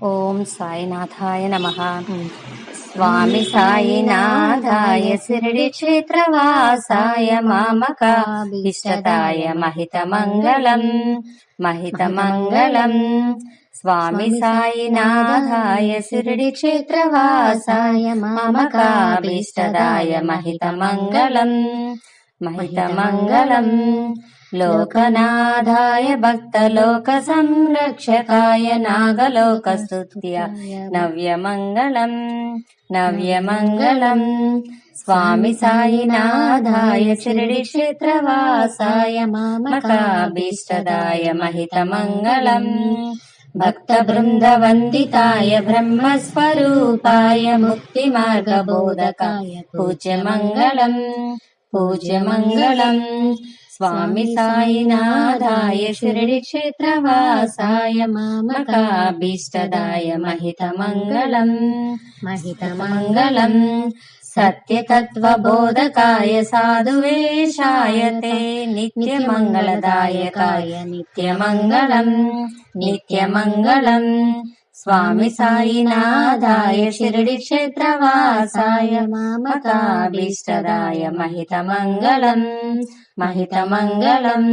ఓం సాయినాథాయ నమః. స్వామి సాయినాథాయ శిరిడి క్షేత్రవాసాయ మామకాభీష్టదాయ మహితమంగళం మహితమంగళం. స్వామి సాయినాథాయ శిరిడి క్షేత్రవాసాయ మామకాభీష్టదాయ మహితమంగళం మహితమంగళం. లోకనాథాయ భక్తలోక సంరక్షకాయ నాగలోకస్తుత్య నవ్యమంగళం నవ్యమంగళం. స్వామి సాయినాథాయ శిరిడి క్షేత్రవాసాయ మామకాభీష్టదాయ మహితమంగళం. భక్త బృంద వందితాయ బ్రహ్మస్వరూపాయ ముక్తి మార్గబోధకాయ పూజ్యమంగళం పూజ్యమంగళం. స్వామి సాయినాథాయ శిరిడి క్షేత్రవాసాయ మామకాభీష్టదాయ మహితమంగళం మహితమంగళం. సత్యతత్వబోధకాయ సాధువేషాయ తే నిత్యమంగళదాయకాయ నిత్యమంగళం నిత్యమంగళం. స్వామి సాయినాథాయ శిరిడి క్షేత్రవాసాయ మామకాభీష్టదాయ మహితమంగళం మహితమంగళం.